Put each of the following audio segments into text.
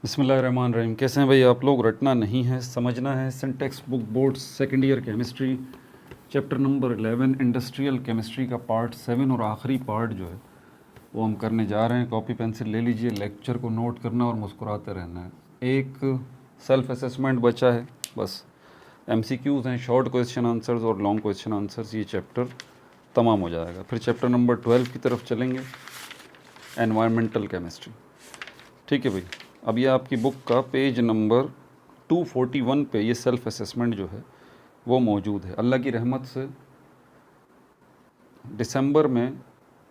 बिस्मिल्लाहिर्रहमानिर्रहीम। कैसे हैं भाई आप लोग? रटना नहीं है, समझना है। Syntax book board second year chemistry chapter number 11 industrial chemistry का पार्ट 7 और आखिरी पार्ट जो है वो हम करने जा रहे हैं। कॉपी पेंसिल ले लीजिए, लेक्चर को नोट करना और मुस्कुराते रहना है। एक सेल्फ असेसमेंट बचा है, बस MCQs हैं, शॉर्ट क्वेश्चन आंसर्स और लॉन्ग क्वेश्चन आंसर्स। ये चैप्टर तमाम हो जाएगा। फिर चैप्टर नंबर 12 की तरफ चलेंगे, एनवायरमेंटल केमिस्ट्री। ठीक है भाई, अब ये आपकी बुक का पेज नंबर 241 पे ये सेल्फ असेसमेंट जो है वो मौजूद है। अल्लाह की रहमत से दिसंबर में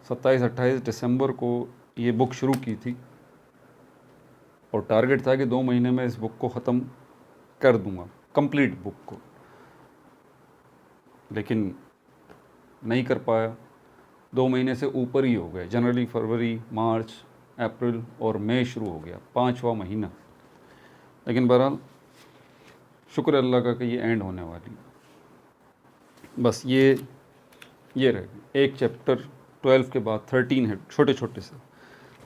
27-28 दिसंबर को ये बुक शुरू की थी और टारगेट था कि 2 महीने में इस बुक को ख़त्म कर दूंगा, कंप्लीट बुक को, लेकिन नहीं कर पाया। 2 महीने से ऊपर ही हो गए। जनवरी, फरवरी, मार्च, अप्रैल और मई शुरू हो गया, 5वां महीना। लेकिन बहरहाल शुक्र अल्लाह का कि ये एंड होने वाली। बस ये रह गई। एक चैप्टर 12 के बाद 13 है, छोटे छोटे से,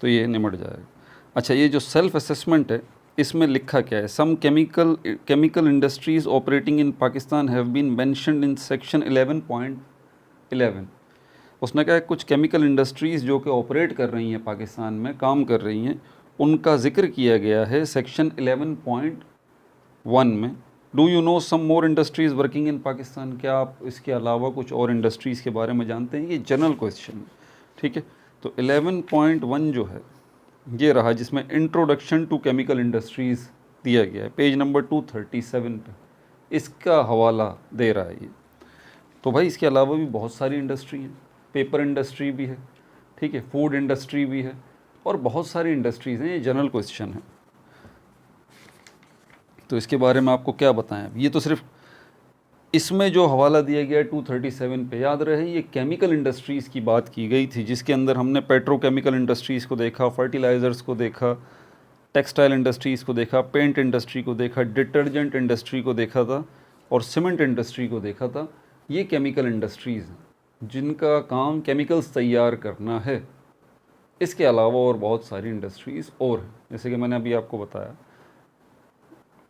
तो ये निमट जाएगा। अच्छा, ये जो सेल्फ असेसमेंट है इसमें लिखा क्या है? Some chemical industries operating in Pakistan have been mentioned in section 11.11। उसने कहा कुछ केमिकल इंडस्ट्रीज़ जो कि ऑपरेट कर रही हैं, पाकिस्तान में काम कर रही हैं, उनका जिक्र किया गया है सेक्शन 11.1 में। Do you know some more industries working in Pakistan? क्या आप इसके अलावा कुछ और इंडस्ट्रीज़ के बारे में जानते हैं? ये जनरल क्वेश्चन है, ठीक है। तो 11.1 जो है ये रहा, जिसमें इंट्रोडक्शन टू केमिकल इंडस्ट्रीज़ दिया गया है, पेज नंबर 237 पे इसका हवाला दे रहा है ये। तो भाई इसके अलावा भी बहुत सारी इंडस्ट्री हैं, पेपर इंडस्ट्री भी है, ठीक है, फूड इंडस्ट्री भी है और बहुत सारी इंडस्ट्रीज़ हैं। ये जनरल क्वेश्चन है, तो इसके बारे में आपको क्या बताएं। ये तो सिर्फ इसमें जो हवाला दिया गया 237 पे, याद रहे ये केमिकल इंडस्ट्रीज़ की बात की गई थी, जिसके अंदर हमने पेट्रोकेमिकल इंडस्ट्रीज़ को देखा, फर्टिलाइज़र्स को देखा, टेक्सटाइल इंडस्ट्रीज़ को देखा, पेंट इंडस्ट्री को देखा, डिटर्जेंट इंडस्ट्री को देखा था और सीमेंट इंडस्ट्री को देखा था। ये केमिकल इंडस्ट्रीज़ हैं जिनका काम केमिकल्स तैयार करना है। इसके अलावा और बहुत सारी इंडस्ट्रीज़ और हैं, जैसे कि मैंने अभी आपको बताया,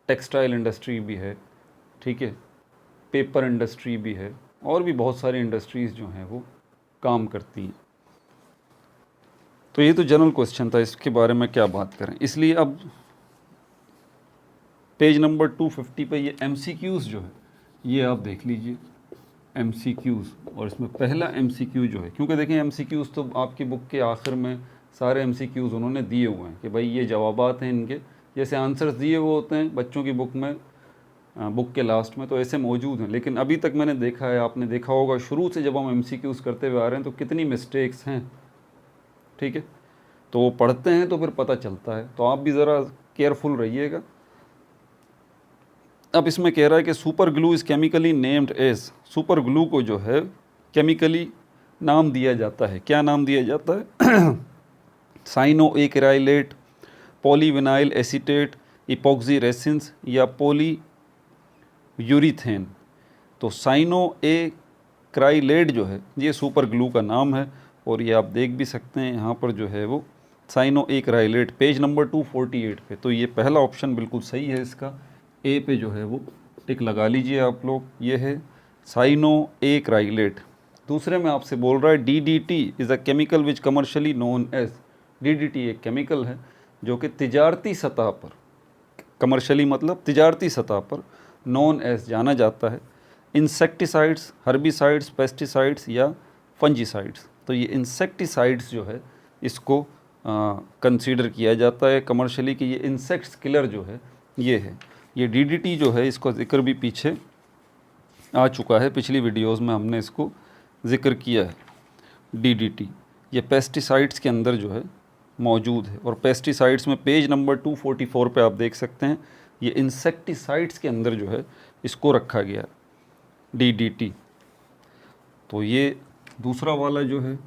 टेक्सटाइल इंडस्ट्री भी है, ठीक है, पेपर इंडस्ट्री भी है और भी बहुत सारी इंडस्ट्रीज़ जो हैं वो काम करती हैं। तो ये तो जनरल क्वेश्चन था, इसके बारे में क्या बात करें। इसलिए अब पेज नंबर 250 पे ये MCQs जो है ये आप देख लीजिए, MCQs। और इसमें पहला MCQ जो है, क्योंकि देखें MCQs तो आपकी बुक के आखिर में सारे MCQs उन्होंने दिए हुए हैं कि भाई ये जवाबात हैं इनके, जैसे आंसर्स दिए हुए होते हैं बच्चों की बुक में, बुक के लास्ट में, तो ऐसे मौजूद हैं। लेकिन अभी तक मैंने देखा है, आपने देखा होगा शुरू से जब हम MCQs करते हुए आ रहे हैं तो कितनी मिस्टेक्स हैं, ठीक है। तो वो पढ़ते हैं तो फिर पता चलता है, तो आप भी ज़रा केयरफुल रहिएगा। अब इसमें कह रहा है कि super glue is chemically named as, super glue को जो है केमिकली नाम दिया जाता है। क्या नाम दिया जाता है? साइनोएक्राइलेट, पॉलीविनाइल एसीटेट, इपॉक्सी रेसिन्स या पॉली यूरीथेन। तो साइनोएक्राइलेट जो है ये सुपर ग्लू का नाम है और ये आप देख भी सकते हैं यहाँ पर जो है वो साइनोएक्राइलेट, पेज नंबर 248 पे। तो ये पहला ऑप्शन बिल्कुल सही है, इसका ए पे जो है वो टिक लगा लीजिए आप लोग, ये है साइनोएक्राइलेट। दूसरे में आपसे बोल रहा है DDT is a chemical which commercially known as, DDT एक केमिकल है जो कि तिजारती सतह पर, कमर्शियली मतलब तिजारती सतह पर, नॉन एज जाना जाता है, इंसेक्टिसाइड्स, हर्बिसाइड्स, पेस्टिसाइड्स या फंजीसाइड्स। तो ये इंसेक्टिसाइड्स जो है इसको कंसीडर किया जाता है कमर्शियली कि ये इंसेक्ट्स किलर जो है ये है। ये DDT जो है इसको जिक्र भी पीछे आ चुका है, पिछली वीडियोस में हमने इसको जिक्र किया है। DDT ये पेस्टिसाइड्स के अंदर जो है मौजूद है और पेस्टिसाइड्स में पेज नंबर 244 पे आप देख सकते हैं ये इंसेक्टिसाइड्स के अंदर जो है इसको रखा गया DDT। तो ये दूसरा वाला जो है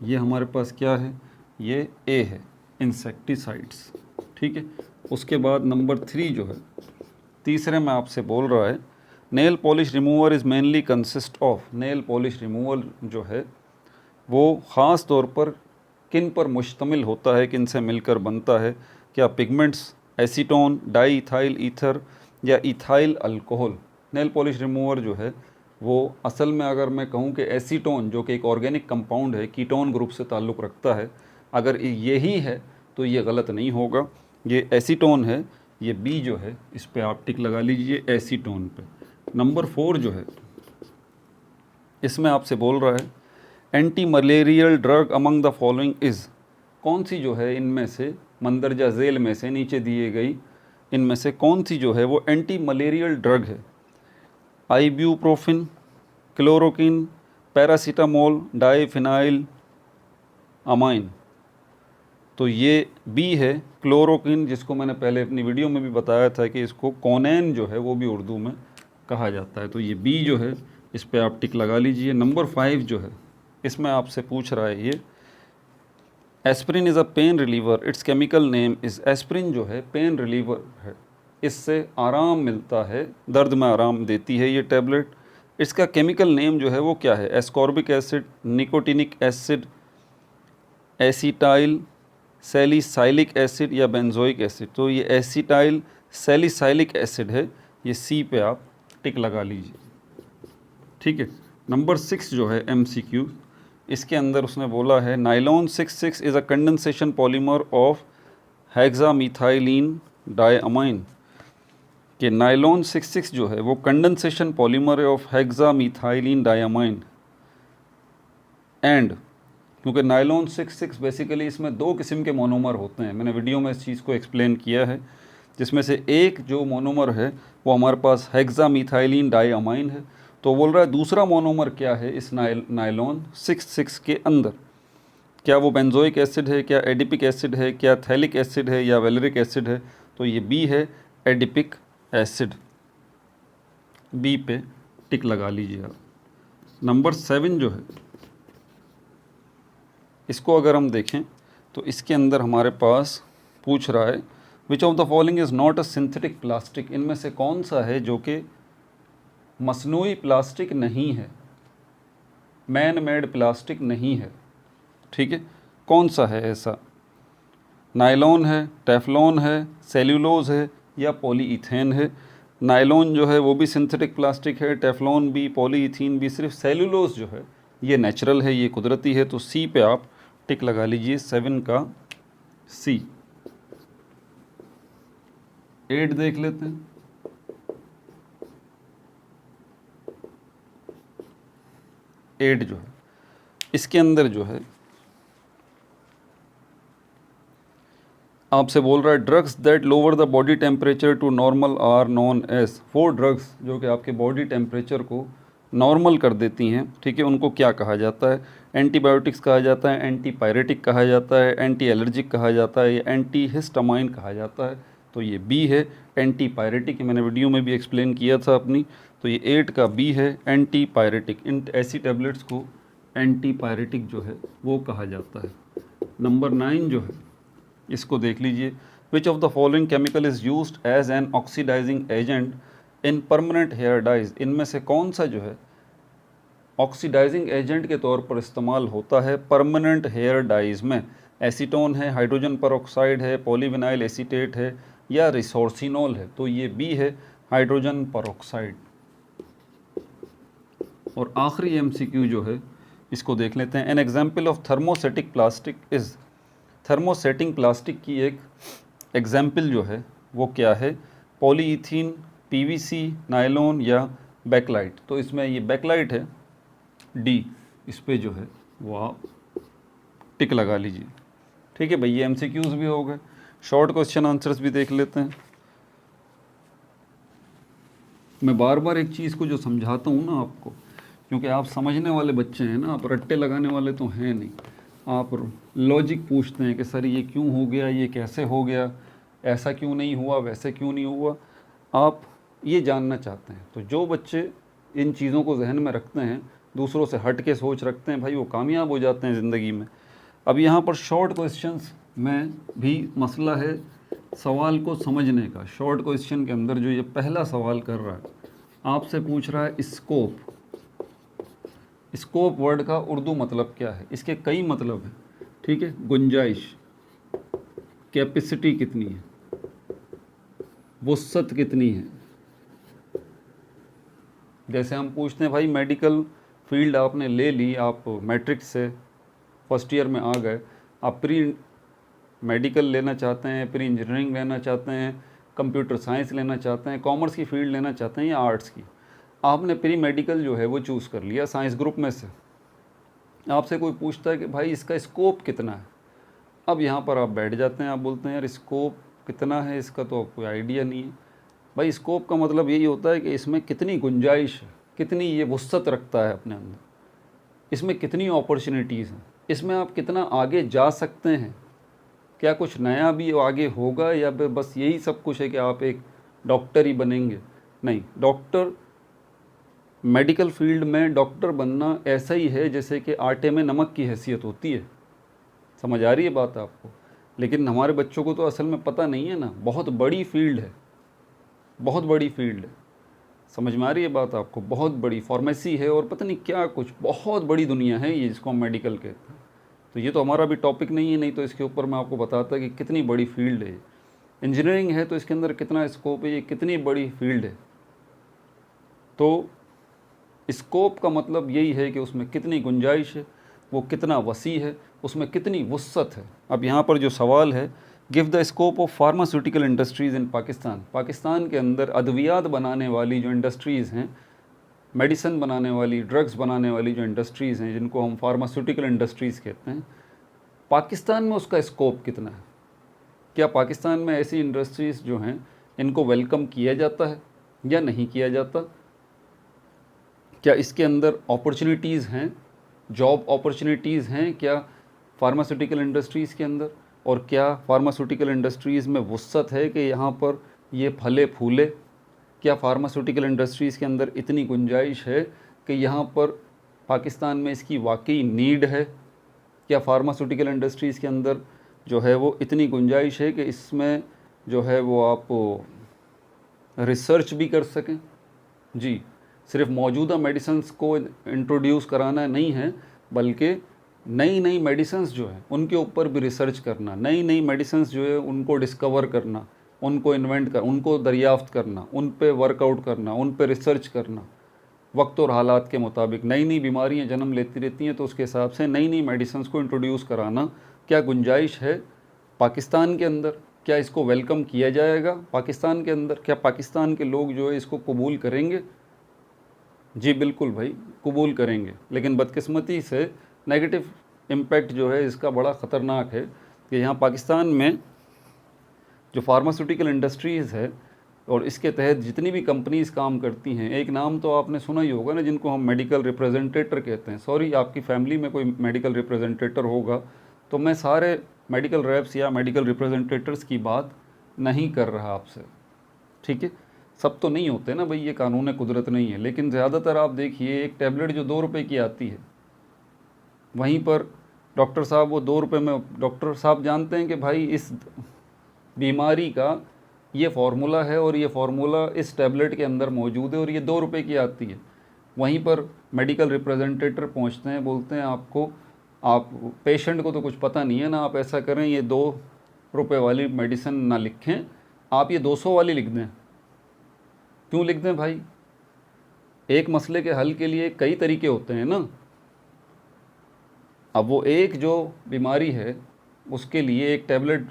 ये हमारे पास क्या है, ये A है, इंसेक्टिसाइड्स, ठीक है। उसके बाद नंबर 3 जो है, तीसरे में आपसे बोल रहा है nail polish remover is mainly consist of, nail polish remover जो है वो ख़ास तौर पर किन पर मुश्तमिल होता है, किन से मिलकर बनता है? क्या pigments, acetone, diethyl ether या ethyl alcohol. Nail polish remover जो है वो असल में अगर मैं कहूँ कि एसीटोन जो कि एक ऑर्गेनिक कंपाउंड है, कीटोन ग्रुप से ताल्लुक़ रखता है, अगर यही है तो ये गलत नहीं होगा, ये एसीटोन है, ये बी जो है इस पे आप टिक लगा लीजिए एसीटोन पे। नंबर 4 जो है इसमें आपसे बोल रहा है anti malarial drug among the following is, कौन सी जो है इनमें से मंदरजा झेल में से नीचे दिए गई इनमें से कौन सी जो है वो एंटी मलेरियल ड्रग है। आइब्यूप्रोफिन, क्लोरोकिन, पैरासीटामोल, डाइफिनाइल अमाइन। तो ये बी है क्लोरोकिन, जिसको मैंने पहले अपनी वीडियो में भी बताया था कि इसको कोनेन जो है वो भी उर्दू में कहा जाता है। तो ये बी जो है इस पे आप टिक लगा लीजिए। नंबर 5 जो है इसमें आपसे पूछ रहा है ये aspirin is a pain reliever, it's chemical name is. Aspirin जो है पेन रिलीवर है, इससे आराम मिलता है, दर्द में आराम देती है ये टैबलेट। इसका केमिकल नेम जो है वो क्या है? Ascorbic acid, nicotinic acid, acetyl salicylic acid या बेंजोइक एसिड। तो ये एसीटाइल सैलिसाइलिक एसिड है, ये सी पे आप टिक लगा लीजिए। ठीक है। नंबर 6 जो है MCQ, इसके अंदर उसने बोला है nylon 66 is a condensation polymer of hexamethylene diamine, कि नाइलॉन 66 जो है वो कंडेंसेशन पॉलीमर है ऑफ हेक्सामिथाइलिन डायअमाइन एंड, क्योंकि नाइलॉन 66 बेसिकली इसमें 2 किस्म के मोनोमर होते हैं, मैंने वीडियो में इस चीज़ को एक्सप्लेन किया है, जिसमें से एक जो मोनोमर है वो हमारे पास हेक्सामिथाइलिन डायअमाइन है। तो बोल रहा है दूसरा मोनोमर क्या है इस नाइलॉन 66 के अंदर, क्या वो बेंजोइक एसिड है, क्या एडिपिक एसिड है, क्या थैलिक एसिड है या वेलरिक एसिड है। तो ये बी है एडिपिक एसिड, बी पे टिक लगा लीजिए आप। नंबर 7 जो है इसको अगर हम देखें तो इसके अंदर हमारे पास पूछ रहा है विच of the following is not a synthetic plastic, इनमें से कौन सा है जो कि मसनूई प्लास्टिक नहीं है, मैन मेड प्लास्टिक नहीं है। ठीक है, कौन सा है ऐसा? नायलॉन है, टेफ्लॉन है, सेल्यूलोज है या पॉलीइथेन है। नायलॉन जो है वो भी सिंथेटिक प्लास्टिक है, टेफ्लॉन भी, पॉलीइथीन भी, सिर्फ सेल्यूलोज जो है ये नेचुरल है, ये कुदरती है। तो सी पे आप टिक लगा लीजिए, 7 का सी। 8 देख लेते हैं। 8 जो है इसके अंदर जो है आपसे बोल रहा है drugs that lower the body temperature to normal are known as. 4 drugs जो कि आपके बॉडी टेम्परेचर को नॉर्मल कर देती हैं, ठीक है, उनको क्या कहा जाता है? एंटीबायोटिक्स कहा जाता है, एंटीपायरेटिक कहा जाता है, एंटी एलर्जिक कहा जाता है या एंटी हिस्टामाइन कहा जाता है। तो ये बी है एंटीपायरेटिक, मैंने वीडियो में भी एक्सप्लेन किया था अपनी। तो ये 8 का बी है एंटीपायरेटिक। इन ऐसी टैबलेट्स को एंटीपायरेटिक जो है वो कहा जाता है। नंबर 9 जो है इसको देख लीजिए, which of the following chemical is used as an oxidising agent in permanent hair dyes. इनमें से कौन सा जो है ऑक्सीडाइजिंग एजेंट के तौर पर इस्तेमाल होता है परमानेंट हेयर डाइज में? एसीटोन है, हाइड्रोजन परऑक्साइड है, पॉलीविनाइल एसीटेट है या रिसोर्सिनोल है। तो ये बी है हाइड्रोजन परऑक्साइड। और आखिरी MCQ जो है इसको देख लेते हैं। An example of thermosetting plastic is, thermosetting plastic की एक एग्जाम्पल जो है वो क्या है? पॉलीइथीन, PVC, नायलॉन या बैकलाइट। तो इसमें ये बैकलाइट है, डी, इस पे जो है वो आप टिक लगा लीजिए। ठीक है भाई, ये MCQs भी हो गए। शॉर्ट क्वेश्चन आंसर्स भी देख लेते हैं। मैं बार बार एक चीज़ को जो समझाता हूँ ना आपको, क्योंकि आप समझने वाले बच्चे हैं ना, आप रट्टे लगाने वाले तो हैं नहीं। आप लॉजिक पूछते हैं कि सर ये क्यों हो गया, ये कैसे हो गया, ऐसा क्यों नहीं हुआ, वैसे क्यों नहीं हुआ, आप ये जानना चाहते हैं। तो जो बच्चे इन चीज़ों को जहन में रखते हैं, दूसरों से हट के सोच रखते हैं, भाई वो कामयाब हो जाते हैं ज़िंदगी में। अब यहाँ पर शॉर्ट क्वेश्चंस में भी मसला है सवाल को समझने का। शॉर्ट क्वेश्चन के अंदर जो ये पहला सवाल कर रहा है, आपसे पूछ रहा है स्कोप। स्कोप वर्ड का उर्दू मतलब क्या है? इसके कई मतलब हैं, ठीक है। गुंजाइश, कैपेसिटी कितनी है, वुसअत कितनी है। जैसे हम पूछते हैं भाई मेडिकल फील्ड आपने ले ली, आप मैट्रिक्स से फर्स्ट ईयर में आ गए, आप प्री मेडिकल लेना चाहते हैं, प्री इंजीनियरिंग लेना चाहते हैं, कंप्यूटर साइंस लेना चाहते हैं, कॉमर्स की फील्ड लेना चाहते हैं या आर्ट्स की, आपने प्री मेडिकल जो है वो चूज़ कर लिया साइंस ग्रुप में से। आपसे कोई पूछता है कि भाई इसका स्कोप कितना है, अब यहाँ पर आप बैठ जाते हैं, आप बोलते हैं यार स्कोप कितना है इसका तो कोई आइडिया नहीं है। भाई स्कोप का मतलब यही होता है कि इसमें कितनी गुंजाइश है, कितनी ये वुसअत रखता है अपने अंदर, इसमें कितनी अपॉर्चुनिटीज़ हैं, इसमें आप कितना आगे जा सकते हैं, क्या कुछ नया भी आगे होगा या बस यही सब कुछ है कि आप एक डॉक्टर ही बनेंगे। नहीं, डॉक्टर मेडिकल फील्ड में डॉक्टर बनना ऐसा ही है जैसे कि आटे में नमक की हैसियत होती है। समझ आ रही है बात आपको? लेकिन हमारे बच्चों को तो असल में पता नहीं है ना, बहुत बड़ी फील्ड है, बहुत बड़ी फील्ड है। समझ में आ रही है बात आपको? बहुत बड़ी फार्मेसी है और पता नहीं क्या कुछ, बहुत बड़ी दुनिया है ये जिसको हम मेडिकल कहते हैं। तो ये तो हमारा भी टॉपिक नहीं है, नहीं तो इसके ऊपर मैं आपको बताता कि कितनी बड़ी फील्ड है। इंजीनियरिंग है तो इसके अंदर कितना स्कोप है, ये कितनी बड़ी फील्ड है। तो स्कोप का मतलब यही है कि उसमें कितनी गुंजाइश है, वो कितना वसी है, उसमें कितनी वुसअत है। अब यहाँ पर जो सवाल है, give the scope of pharmaceutical industries in Pakistan. Pakistan के अंदर अद्वियात बनाने वाली जो इंडस्ट्रीज़ हैं, मेडिसिन बनाने वाली, ड्रग्स बनाने वाली जो इंडस्ट्रीज़ हैं, जिनको हम फार्मास्यूटिकल इंडस्ट्रीज़ कहते हैं, पाकिस्तान में उसका स्कोप कितना है। क्या पाकिस्तान में ऐसी इंडस्ट्रीज़ जो हैं इनको वेलकम किया जाता है या नहीं किया जाता? क्या इसके अंदर अपॉर्चुनिटीज़ हैं, जॉब अपॉर्चुनिटीज़ हैं क्या फार्मास्यूटिकल इंडस्ट्रीज़ के अंदर? और क्या फार्मास्यूटिकल इंडस्ट्रीज़ में वुसअत है कि यहाँ पर ये फले फूले? क्या फार्मास्यूटिकल इंडस्ट्रीज़ के अंदर इतनी गुंजाइश है कि यहाँ पर पाकिस्तान में इसकी वाकई नीड है? क्या फार्मास्यूटिकल इंडस्ट्रीज़ के अंदर जो है वो इतनी गुंजाइश है कि इसमें जो है वो आप रिसर्च भी कर सकें? जी, सिर्फ मौजूदा मेडिसिन्स को इंट्रोड्यूस कराना नहीं है, बल्कि नई नई मेडिसिन्स जो है उनके ऊपर भी रिसर्च करना, नई नई मेडिसिन्स जो है उनको डिस्कवर करना, उनको इन्वेंट कर, उनको दरियाफ्त करना, उन पे वर्कआउट करना, उन पे रिसर्च करना। वक्त और हालात के मुताबिक नई नई बीमारियां जन्म लेती रहती हैं, तो उसके हिसाब से नई नई मेडिसिन्स को इंट्रोड्यूस कराना। क्या गुंजाइश है पाकिस्तान के अंदर? क्या इसको वेलकम किया जाएगा पाकिस्तान के अंदर? क्या पाकिस्तान के लोग जो है इसको कबूल करेंगे? जी बिल्कुल भाई, कबूल करेंगे। लेकिन बदकिस्मती से नेगेटिव इम्पैक्ट जो है इसका बड़ा ख़तरनाक है कि यहाँ पाकिस्तान में जो फार्मास्यूटिकल इंडस्ट्रीज़ है और इसके तहत जितनी भी कंपनीज़ काम करती हैं, एक नाम तो आपने सुना ही होगा ना, जिनको हम मेडिकल रिप्रेजेंटेटर कहते हैं। सॉरी, आपकी फैमिली में कोई मेडिकल रिप्रेजेंटेटर होगा, तो मैं सारे मेडिकल रेप्स या मेडिकल रिप्रेजेंटेटर्स की बात नहीं कर रहा आपसे, ठीक है? सब तो नहीं होते ना भाई, ये कानून कुदरत नहीं है। लेकिन ज़्यादातर आप देखिए, एक टैबलेट जो 2 रुपये की आती है, वहीं पर डॉक्टर साहब वो 2 रुपये में, डॉक्टर साहब जानते हैं कि भाई इस बीमारी का ये फार्मूला है और ये फार्मूला इस टैबलेट के अंदर मौजूद है और ये 2 रुपये की आती है। वहीं पर मेडिकल रिप्रेजेंटेटर पहुंचते हैं, बोलते हैं आपको, आप पेशेंट को तो कुछ पता नहीं है ना, आप ऐसा करें, ये 2 रुपये वाली मेडिसिन ना लिखें, आप ये 200 वाली लिख दें। क्यों लिख दें भाई? एक मसले के हल के लिए कई तरीके होते हैं ना। अब वो एक जो बीमारी है उसके लिए एक टैबलेट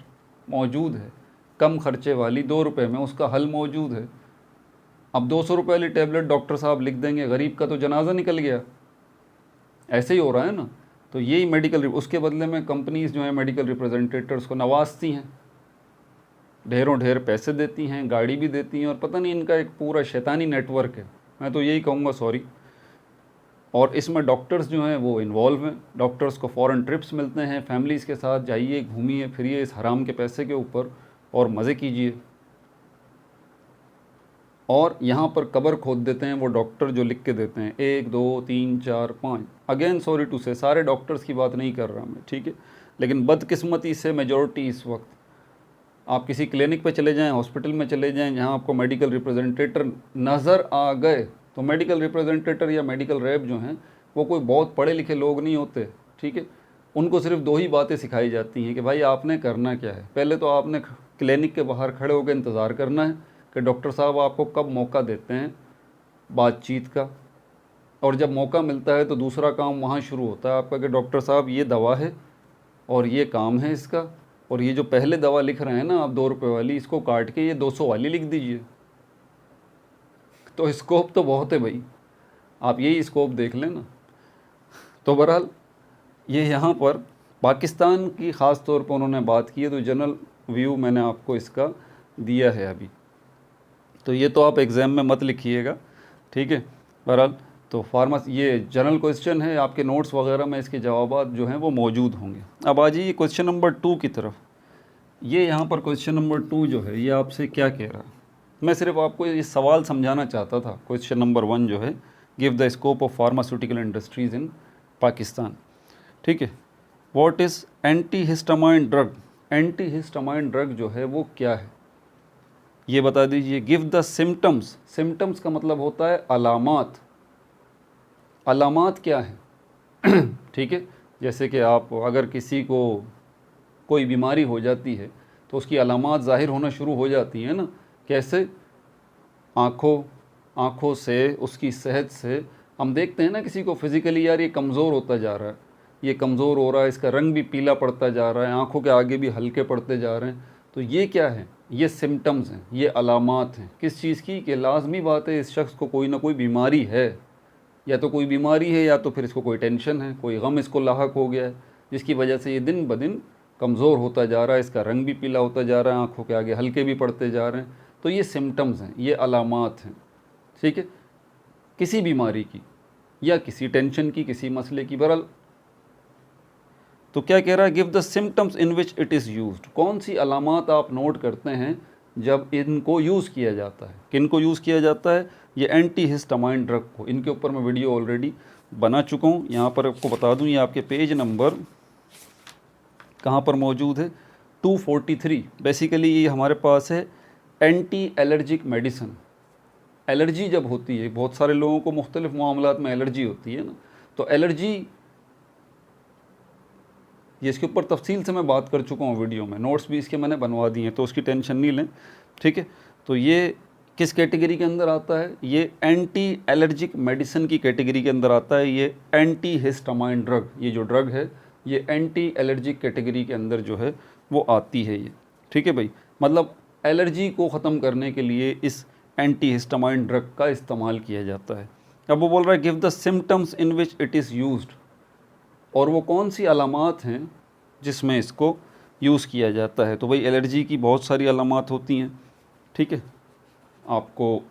मौजूद है, कम खर्चे वाली, 2 रुपये में उसका हल मौजूद है। अब 200 रुपये वाली टैबलेट डॉक्टर साहब लिख देंगे, गरीब का तो जनाजा निकल गया। ऐसे ही हो रहा है ना। तो यही मेडिकल, उसके बदले में कंपनीज़ जो है मेडिकल रिप्रेजेंटेटर्स को नवाजती हैं, ढेरों ढेर पैसे देती हैं, गाड़ी भी देती हैं, और पता नहीं इनका एक पूरा शैतानी नेटवर्क है, मैं तो यही कहूँगा, सॉरी। और इसमें डॉक्टर्स जो हैं वो इन्वॉल्व हैं। डॉक्टर्स को फ़ॉरेन ट्रिप्स मिलते हैं, फैमिलीज़ के साथ जाइए, घूमिए फिरिए इस हराम के पैसे के ऊपर और मज़े कीजिए। और यहाँ पर कब्र खोद देते हैं वो डॉक्टर जो लिख के देते हैं 1 2 3 4 5। अगेन सॉरी टू से, सारे डॉक्टर्स की बात नहीं कर रहा मैं, ठीक है? लेकिन बदकिस्मती से मेजॉरिटी इस वक्त, आप किसी क्लिनिक पे चले जाएं, हॉस्पिटल में चले जाएं, जहां आपको मेडिकल रिप्रेजेंटेटर नज़र आ गए, तो मेडिकल रिप्रेजेंटेटर या मेडिकल रैप जो हैं वो कोई बहुत पढ़े लिखे लोग नहीं होते, ठीक है? उनको सिर्फ दो ही बातें सिखाई जाती हैं कि भाई आपने करना क्या है। पहले तो आपने क्लिनिक के बाहर खड़े होकर इंतज़ार करना है कि डॉक्टर साहब आपको कब मौका देते हैं बातचीत का, और जब मौका मिलता है तो दूसरा काम वहाँ शुरू होता है आपका कि डॉक्टर साहब ये दवा है और ये काम है इसका, और ये जो पहले दवा लिख रहे हैं ना आप 2 रुपये वाली, इसको काट के ये 200 वाली लिख दीजिए। तो स्कोप तो बहुत है भाई, आप यही स्कोप देख लें ना। तो बहरहाल ये यहाँ पर पाकिस्तान की ख़ास तौर पर उन्होंने बात की है, तो जनरल व्यू मैंने आपको इसका दिया है अभी। तो ये तो आप एग्ज़ाम में मत लिखिएगा, ठीक है। बहरहाल तो फार्मासी ये जनरल क्वेश्चन है, आपके नोट्स वगैरह में इसके जवाबात जो हैं वो मौजूद होंगे। अब आ जाइए क्वेश्चन नंबर 2 की तरफ। ये यहाँ पर क्वेश्चन नंबर 2 जो है ये आपसे क्या कह रहा है, मैं सिर्फ आपको ये सवाल समझाना चाहता था। क्वेश्चन नंबर 1 जो है, give the scope of pharmaceutical industries in Pakistan, ठीक है। What is antihistamine drug, antihistamine drug जो है वो क्या है ये बता दीजिए। गिव द सिम्टम्स, सिम्टम्स का मतलब होता है अलामात, अलामात क्या है ठीक है। जैसे कि आप अगर किसी को कोई बीमारी हो जाती है तो उसकी अलामात ज़ाहिर होना शुरू हो जाती हैं ना, कैसे, आँखों से, उसकी सेहत से। हम देखते हैं ना किसी को फिज़िकली, यार ये कमज़ोर होता जा रहा है, ये कमज़ोर हो रहा है, इसका रंग भी पीला पड़ता जा रहा है, आँखों के आगे भी हल्के पड़ते जा रहे हैं। तो ये क्या है, ये सिम्टम्स हैं, ये अलामात हैं किस चीज़ की, कि लाजमी बात है इस शख्स को कोई ना कोई बीमारी है, या तो कोई बीमारी है या तो फिर इसको कोई टेंशन है, कोई गम इसको लाहक हो गया है, जिसकी वजह से ये दिन ब दिन कमज़ोर होता जा रहा है, इसका रंग भी पीला होता जा रहा है, आँखों के आगे हल्के भी पड़ते जा रहे हैं। तो ये सिम्टम्स हैं, ये अलामात हैं, ठीक है, किसी बीमारी की या किसी टेंशन की, किसी मसले की। बहरहाल तो क्या कह रहा है, give the symptoms in which it is used, कौन सी अलामात आप नोट करते हैं जब इनको यूज़ किया जाता है, किन को यूज़ किया जाता है, ये एंटी हिस्टामाइन ड्रग को। इनके ऊपर मैं वीडियो ऑलरेडी बना चुका हूँ, यहाँ पर आपको बता दूँ, ये आपके पेज नंबर कहाँ पर मौजूद है, 243। बेसिकली ये हमारे पास है एंटी एलर्जिक मेडिसिन। एलर्जी जब होती है, बहुत सारे लोगों को मुख्तलिफ़ मामलात में एलर्जी होती है ना, तो एलर्जी ये इसके ऊपर तफसील से मैं बात कर चुका हूँ वीडियो में, नोट्स भी इसके मैंने बनवा दिए हैं, तो उसकी टेंशन नहीं लें, ठीक है। तो ये किस कैटेगरी के अंदर आता है, ये एंटी एलर्जिक मेडिसिन की कैटेगरी के अंदर आता है। ये एंटी हिस्टामाइन ड्रग, ये जो ड्रग है ये एंटी एलर्जिक कैटेगरी के अंदर जो है वो आती है ये, ठीक है भाई। मतलब एलर्जी को ख़त्म करने के लिए इस एंटी हिस्टामाइन ड्रग का इस्तेमाल किया जाता है। अब वो बोल रहा है give the symptoms in which it is used, और वो कौन सी अलामात हैं जिसमें इसको यूज़ किया जाता है। तो भाई एलर्जी की बहुत सारी अलामात होती हैं, ठीक है। आपको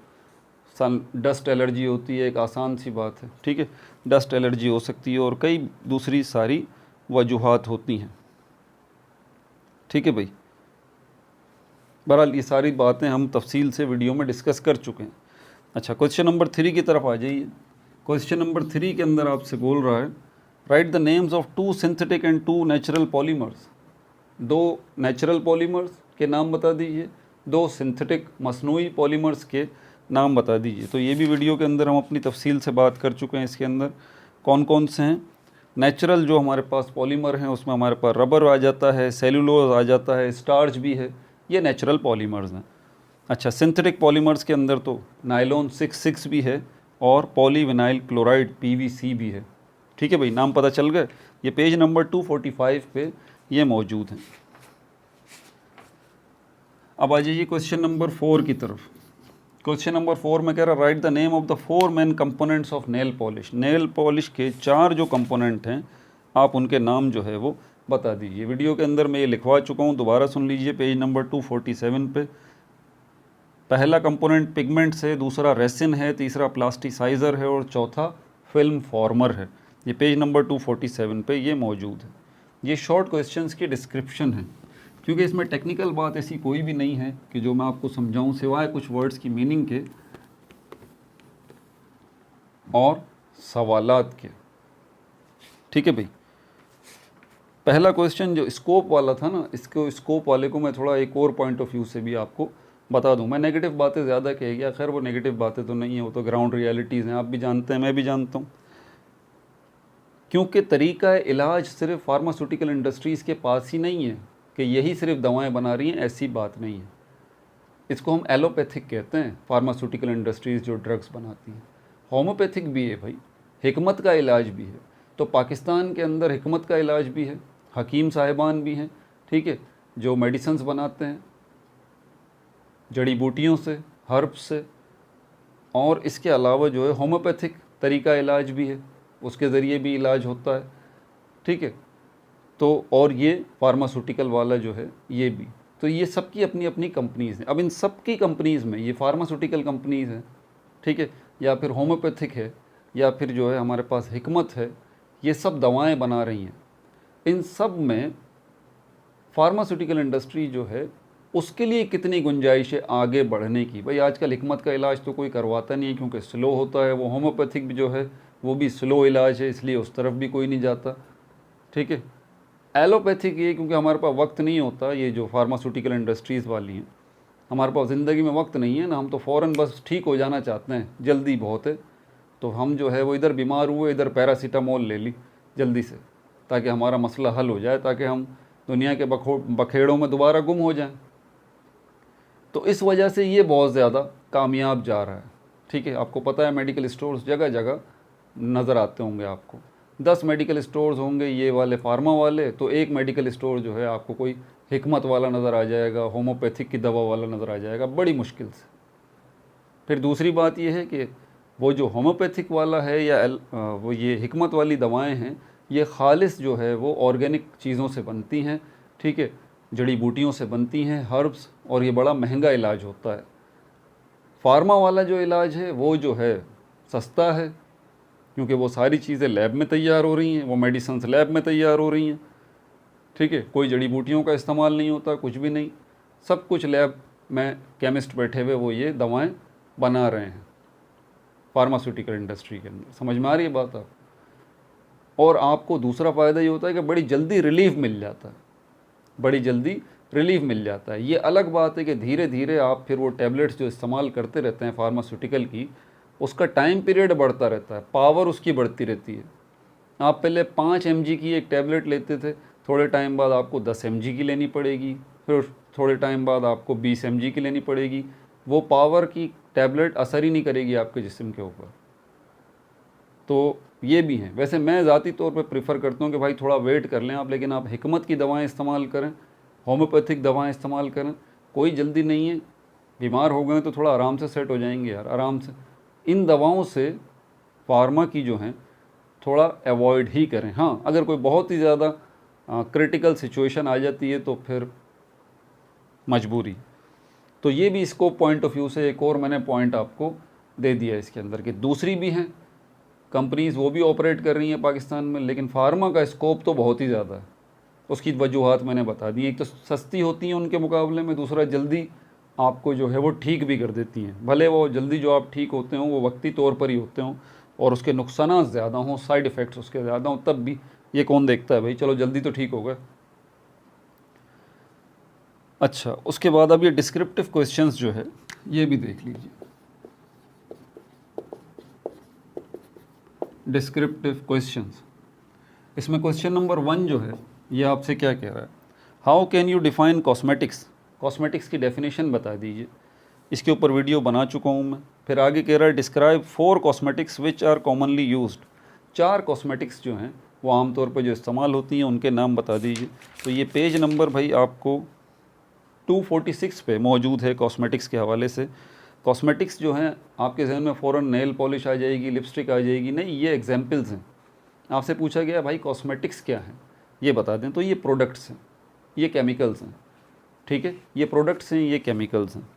डस्ट एलर्जी होती है, एक आसान सी बात है, ठीक है, डस्ट एलर्जी हो सकती है, और कई दूसरी सारी वजूहात होती हैं, ठीक है भाई। बहरहाल ये सारी बातें हम तफसील से वीडियो में डिस्कस कर चुके हैं। अच्छा, क्वेश्चन नंबर 3 की तरफ आ जाइए। क्वेश्चन नंबर 3 के अंदर आपसे बोल रहा है, right the names of 2 synthetic and 2 natural polymers. 2 natural polymers के नाम बता दीजिए, 2 सिंथेटिक मसनूई पॉलीमर्स के नाम बता दीजिए। तो ये भी वीडियो के अंदर हम अपनी तफसील से बात कर चुके हैं। इसके अंदर कौन कौन से हैं, नेचुरल जो हमारे पास पॉलीमर हैं उसमें हमारे पास रबर आ जाता है, सेलुलोज आ जाता है, स्टार्च भी है, ये नेचुरल पॉलीमर्स हैं। अच्छा, सिंथेटिक पॉलीमर्स के अंदर तो नायलॉन 6,6 भी है और पॉलीविनाइल क्लोराइड PVC भी है, ठीक है भाई, नाम पता चल गए। ये पेज नंबर 245 पे ये मौजूद हैं। अब आ जाइए क्वेश्चन नंबर 4 की तरफ। क्वेश्चन नंबर 4 में कह रहा है, right the name of the 4 main components of nail polish. Nail polish के 4 जो कंपोनेंट हैं आप उनके नाम जो है वो बता दीजिए। वीडियो के अंदर मैं ये लिखवा चुका हूँ, दोबारा सुन लीजिए। पेज नंबर 247 पे पहला कंपोनेंट पिगमेंट्स है, दूसरा रेसिन है, तीसरा प्लास्टिसाइज़र है और चौथा फिल्म फॉर्मर है। ये पेज नंबर 247 पे ये मौजूद है। ये शॉर्ट क्वेश्चंस की डिस्क्रिप्शन है, क्योंकि इसमें टेक्निकल बात ऐसी कोई भी नहीं है कि जो मैं आपको समझाऊं सिवाय कुछ वर्ड्स की मीनिंग के और सवालात के, ठीक है भाई। पहला क्वेश्चन जो स्कोप वाला था ना, इसको स्कोप वाले को मैं थोड़ा एक और पॉइंट ऑफ व्यू से भी आपको बता दूं। मैं नेगेटिव बातें ज़्यादा कह गया, खैर वो नेगेटिव बातें तो नहीं है, वो तो ग्राउंड रियलिटीज़ हैं, आप भी जानते हैं, मैं भी जानता हूँ। क्योंकि तरीका इलाज सिर्फ फार्मास्यूटिकल इंडस्ट्रीज़ के पास ही नहीं है कि यही सिर्फ दवाएं बना रही हैं, ऐसी बात नहीं है। इसको हम एलोपैथिक कहते हैं, फार्मास्यूटिकल इंडस्ट्रीज़ जो ड्रग्स बनाती हैं। होम्योपैथिक भी है भाई, हिकमत का इलाज भी है। तो पाकिस्तान के अंदर हिकमत का इलाज भी है, हकीम साहिबान भी हैं, ठीक है, जो मेडिसिन्स बनाते हैं जड़ी बूटियों से, हर्ब्स से। और इसके अलावा जो है होम्योपैथिक तरीका इलाज भी है, उसके ज़रिए भी इलाज होता है, ठीक है। तो और ये फार्मास्यूटिकल वाला जो है ये भी, तो ये सबकी अपनी अपनी कंपनीज़ हैं। अब इन सब की कंपनीज़ में ये फार्मास्यूटिकल कंपनीज़ हैं, ठीक है, या फिर होम्योपैथिक है, या फिर जो है हमारे पास हिकमत है, ये सब दवाएं बना रही हैं। इन सब में फार्मास्यूटिकल इंडस्ट्री जो है उसके लिए कितनी गुंजाइश है आगे बढ़ने की। भाई आजकल हिकमत का इलाज तो कोई करवाता नहीं है क्योंकि स्लो होता है, वो होम्योपैथिक भी जो है वो भी स्लो इलाज है, इसलिए उस तरफ भी कोई नहीं जाता, ठीक है। एलोपैथिक ये क्योंकि हमारे पास वक्त नहीं होता, ये जो फार्मास्यूटिकल इंडस्ट्रीज़ वाली हैं, हमारे पास ज़िंदगी में वक्त नहीं है ना, हम तो फ़ौरन बस ठीक हो जाना चाहते हैं, जल्दी बहुत है। तो हम जो है वो इधर बीमार हुए, इधर पैरासीटामोल ले ली जल्दी से, ताकि हमारा मसला हल हो जाए, ताकि हम दुनिया के बखेड़ों में दोबारा गुम हो जाएं। तो इस वजह से ये बहुत ज़्यादा कामयाब जा रहा है, ठीक है। आपको पता है मेडिकल स्टोर्स जगह जगह नज़र आते होंगे आपको, 10 मेडिकल स्टोर्स होंगे ये वाले फार्मा वाले, तो एक मेडिकल स्टोर जो है आपको कोई हिकमत वाला नज़र आ जाएगा, होम्योपैथिक की दवा वाला नज़र आ जाएगा, बड़ी मुश्किल से। फिर दूसरी बात ये है कि वो जो होम्योपैथिक वाला है या वो ये हिकमत वाली दवाएं हैं, ये खालिस जो है वो ऑर्गेनिक चीज़ों से बनती हैं, ठीक है, जड़ी बूटियों से बनती हैं, हर्ब्स, और ये बड़ा महंगा इलाज होता है। फार्मा वाला जो इलाज है वो जो है सस्ता है, क्योंकि वो सारी चीज़ें लैब में तैयार हो रही हैं, वो मेडिसिन्स लैब में तैयार हो रही हैं, ठीक है। कोई जड़ी बूटियों का इस्तेमाल नहीं होता, कुछ भी नहीं, सब कुछ लैब में केमिस्ट बैठे हुए वो ये दवाएं बना रहे हैं फार्मास्यूटिकल इंडस्ट्री के अंदर। समझ में आ रही है बात आप? और आपको दूसरा फ़ायदा ये होता है कि बड़ी जल्दी रिलीफ मिल जाता है, बड़ी जल्दी रिलीफ मिल जाता है। ये अलग बात है कि धीरे धीरे आप फिर वो टैबलेट्स जो इस्तेमाल करते रहते हैं फार्मास्यूटिकल की, उसका टाइम पीरियड बढ़ता रहता है, पावर उसकी बढ़ती रहती है। आप पहले 5 mg की एक टैबलेट लेते थे, थोड़े टाइम बाद आपको 10 mg की लेनी पड़ेगी, फिर थोड़े टाइम बाद आपको 20 mg की लेनी पड़ेगी। वो पावर की टैबलेट असर ही नहीं करेगी आपके जिस्म के ऊपर। तो ये भी हैं। वैसे मैं ज़ाती तौर पे प्रेफर करता हूँ कि भाई थोड़ा वेट कर लें आप, लेकिन आप हिकमत की दवाएं इस्तेमाल करें, होम्योपैथिक दवाएं इस्तेमाल करें, कोई जल्दी नहीं है। बीमार हो गए तो थोड़ा आराम से सेट हो जाएंगे यार, आराम से। इन दवाओं से फार्मा की जो हैं थोड़ा अवॉइड ही करें। हाँ, अगर कोई बहुत ही ज़्यादा क्रिटिकल सिचुएशन आ जाती है तो फिर मजबूरी। तो ये भी स्कोप पॉइंट ऑफ व्यू से एक और मैंने पॉइंट आपको दे दिया इसके अंदर कि दूसरी भी हैं कंपनीज़, वो भी ऑपरेट कर रही हैं पाकिस्तान में, लेकिन फार्मा का स्कोप तो बहुत ही ज़्यादा है। उसकी वजूहात मैंने बता दी, एक तो सस्ती होती हैं उनके मुकाबले में, दूसरा जल्दी आपको जो है वो ठीक भी कर देती हैं। भले वो जल्दी जो आप ठीक होते हों वो वक्ती तौर पर ही होते हों और उसके नुकसान ज़्यादा हों, साइड इफ़ेक्ट्स उसके ज़्यादा हों, तब भी ये कौन देखता है भाई, चलो जल्दी तो ठीक हो गए। अच्छा, उसके बाद अब ये डिस्क्रिप्टिव क्वेश्चंस जो है ये भी देख लीजिए। डिस्क्रिप्टिव क्वेश्चंस, इसमें क्वेश्चन नंबर 1 जो है ये आपसे क्या कह रहा है, how can you define cosmetics. Cosmetics की डेफिनेशन बता दीजिए। इसके ऊपर वीडियो बना चुका हूँ मैं। फिर आगे कह रहा है describe 4 cosmetics which are commonly used. 4 cosmetics जो हैं वो आमतौर पर जो इस्तेमाल होती हैं उनके नाम बता दीजिए। तो ये पेज नंबर भाई आपको 246 पे मौजूद है कॉस्मेटिक्स के हवाले से। कॉस्मेटिक्स जो हैं आपके जहन में फ़ौरन नेल पॉलिश आ जाएगी, लिपस्टिक आ जाएगी, नहीं, ये एग्जाम्पल्स हैं। आपसे पूछा गया भाई कॉस्मेटिक्स क्या है, ये बता दें, तो ये प्रोडक्ट्स हैं, ये केमिकल्स हैं, ठीक है, ये प्रोडक्ट्स हैं, ये केमिकल्स हैं।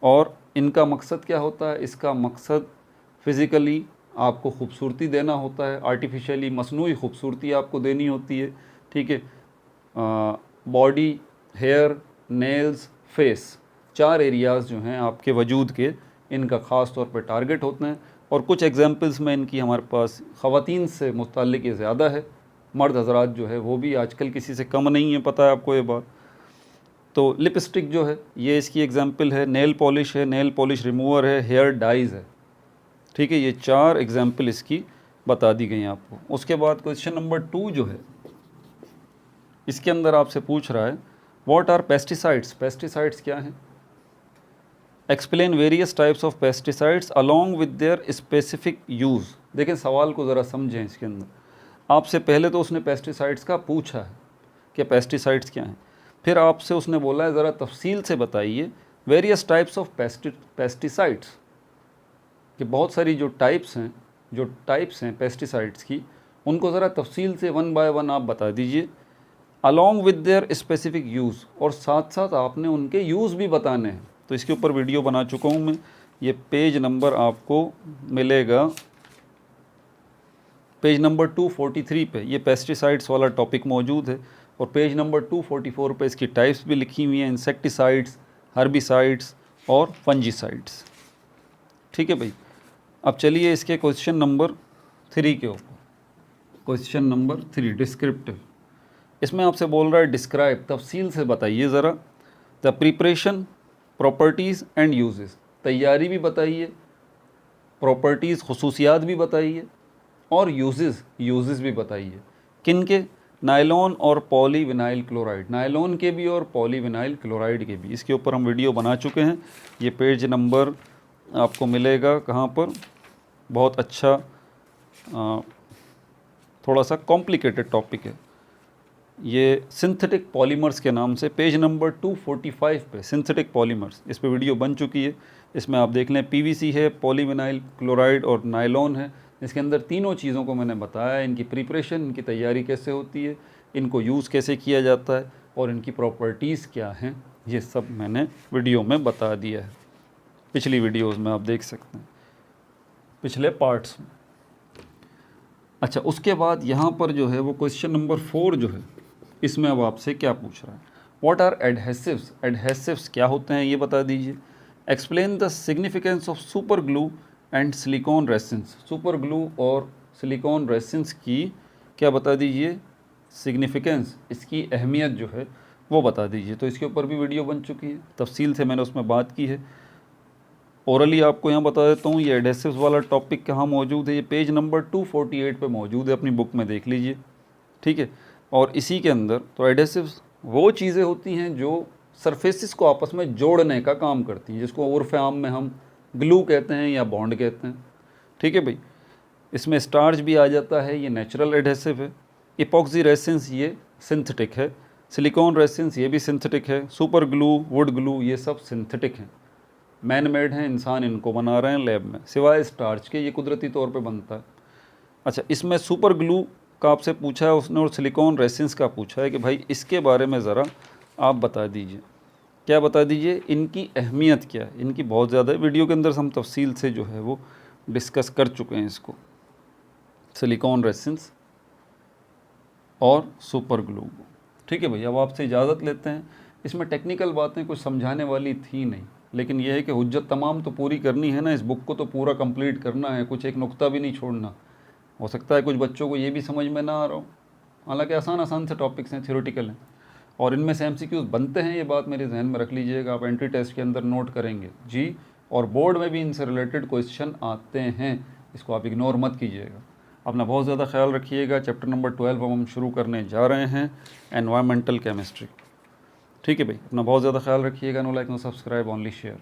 और इनका मकसद क्या होता है, इसका मकसद फ़िज़िकली आपको खूबसूरती देना होता है, आर्टिफिशियली मसनूई खूबसूरती आपको देनी होती है, ठीक है। Body, hair, nails, face, 4 areas जो हैं आपके वजूद के, इनका ख़ास तौर पर टारगेट होते हैं। और कुछ एग्जांपल्स में इनकी हमारे पास ख़वातीन से मुतल्लिक़ ज़्यादा है, मर्द हज़रात जो है वो भी आजकल किसी से कम नहीं है, पता है आपको ये बात। तो लिपस्टिक जो है ये इसकी एग्जांपल है, नेल पॉलिश है, नेल पॉलिश रिमूवर है, हेयर डाइज़ है, ठीक है। ये 4 एग्जांपल इसकी बता दी गई आपको। उसके बाद क्वेश्चन नंबर 2 जो है इसके अंदर आपसे पूछ रहा है व्हाट आर पेस्टिसाइड्स, पेस्टिसाइड्स क्या हैं। Explain various types of pesticides along with their specific use. देखें सवाल को ज़रा समझें, इसके अंदर आपसे पहले तो उसने पेस्टिसाइड्स का पूछा है कि पेस्टिसाइड्स क्या हैं, फिर आपसे उसने बोला है ज़रा तफसील से बताइए वेरियस टाइप्स ऑफ पेस्टिसाइड्स, कि बहुत सारी जो टाइप्स हैं पेस्टिसाइड्स की, उनको ज़रा तफसील से 1 बाय 1 आप बता दीजिए, along with their specific use, और साथ साथ आपने उनके यूज़ भी बताने हैं। तो इसके ऊपर वीडियो बना चुका हूँ मैं, ये पेज नंबर आपको मिलेगा पेज नंबर 243 पे ये पेस्टिसाइड्स वाला टॉपिक मौजूद है, और पेज नंबर 244 पे इसकी टाइप्स भी लिखी हुई हैं, इंसेक्टिसाइड्स, हर्बिसाइड्स और फंजीसाइड्स। ठीक है भाई, अब चलिए इसके क्वेश्चन नंबर 3 के ऊपर। क्वेश्चन नंबर 3 डिस्क्रिप्टिव, इसमें आपसे बोल रहा है डिस्क्राइब, तफसील से बताइए ज़रा the preparation, properties and uses, तैयारी भी बताइए, प्रॉपर्टीज़ खुसूसियात भी बताइए, और यूजेस भी बताइए। किन के? नायलॉन और पॉलीविनाइल क्लोराइड, नायलॉन के भी और पॉलीविनाइल क्लोराइड के भी। इसके ऊपर हम वीडियो बना चुके हैं, ये पेज नंबर आपको मिलेगा कहाँ पर, बहुत अच्छा थोड़ा सा कॉम्प्लिकेटेड टॉपिक है ये, सिंथेटिक पॉलीमर्स के नाम से, पेज नंबर 245 पे सिंथेटिक पॉलीमर्स, इस पे वीडियो बन चुकी है। इसमें आप देख लें पीवीसी है, पॉलीविनाइल क्लोराइड और नायलॉन है। इसके अंदर तीनों चीज़ों को मैंने बताया, इनकी प्रिपरेशन, इनकी तैयारी कैसे होती है, इनको यूज़ कैसे किया जाता है, और इनकी प्रॉपर्टीज़ क्या हैं, ये सब मैंने वीडियो में बता दिया है। पिछली वीडियोज़ में आप देख सकते हैं, पिछले पार्ट्स में। अच्छा, उसके बाद यहाँ पर जो है वो क्वेश्चन नंबर 4 जो है, इसमें अब आपसे क्या पूछ रहा है, व्हाट आर एडहेसिव्स, एडहेसिव्स क्या होते हैं ये बता दीजिए। Explain the significance of super glue and silicone resins, super glue और सिलिकॉन रेसिन्स की क्या बता दीजिए सिग्निफिकेंस, इसकी अहमियत जो है वो बता दीजिए। तो इसके ऊपर भी वीडियो बन चुकी है, तफसील से मैंने उसमें बात की है। ओरली आपको यहाँ बता देता हूँ, ये एडहेसिव्स वाला टॉपिक कहाँ मौजूद है, ये पेज नंबर 248 पे मौजूद है, अपनी बुक में देख लीजिए। ठीक है, और इसी के अंदर तो एडहेसिव्स वो चीज़ें होती हैं जो सरफेसिस को आपस में जोड़ने का काम करती हैं, जिसको उर्फ आम में हम ग्लू कहते हैं या बॉन्ड कहते हैं। ठीक है भाई, इसमें स्टार्च भी आ जाता है, ये नेचुरल एडहेसिव है। इपॉक्सी रेसिन्स ये सिंथेटिक है, सिलिकॉन रेसिन्स ये भी सिंथेटिक है, सुपर ग्लू, वुड ग्लू ये सब सिंथेटिक हैं, मैन मेड हैं, इंसान इनको बना रहे हैं लैब में, सिवाय स्टार्च के, ये कुदरती तौर पे बनता है। अच्छा, इसमें सुपर ग्लू का आपसे पूछा है उसने, और सिलिकॉन रेसिन्स का पूछा है कि भाई इसके बारे में ज़रा आप बता दीजिए, क्या बता दीजिए, इनकी अहमियत क्या है। इनकी बहुत ज़्यादा वीडियो के अंदर हम तफसील से जो है वो डिस्कस कर चुके हैं इसको, सिलिकॉन रेसिन्स और सुपर ग्लू। ठीक है भाई, अब आपसे इजाज़त लेते हैं। इसमें टेक्निकल बातें कुछ समझाने वाली थी नहीं, लेकिन यह है कि हुज्जत तमाम तो पूरी करनी है ना, इस बुक को तो पूरा कंप्लीट करना है, कुछ एक नुक्ता भी नहीं छोड़ना। हो सकता है कुछ बच्चों को ये भी समझ में ना आ रहा हो, हालांकि आसान से टॉपिक्स हैं, थ्योरेटिकल हैं, और इनमें से एमसीक्यूज़ बनते हैं, ये बात मेरे जहन में रख लीजिएगा। आप एंट्री टेस्ट के अंदर नोट करेंगे जी, और बोर्ड में भी इनसे रिलेटेड क्वेश्चन आते हैं, इसको आप इग्नोर मत कीजिएगा। अपना बहुत ज़्यादा ख्याल रखिएगा। चैप्टर नंबर 12 हम शुरू करने जा रहे हैं, एनवायरमेंटल केमिस्ट्री। ठीक है भाई, अपना बहुत ज़्यादा ख्याल रखिएगा। No like no subscribe, only share.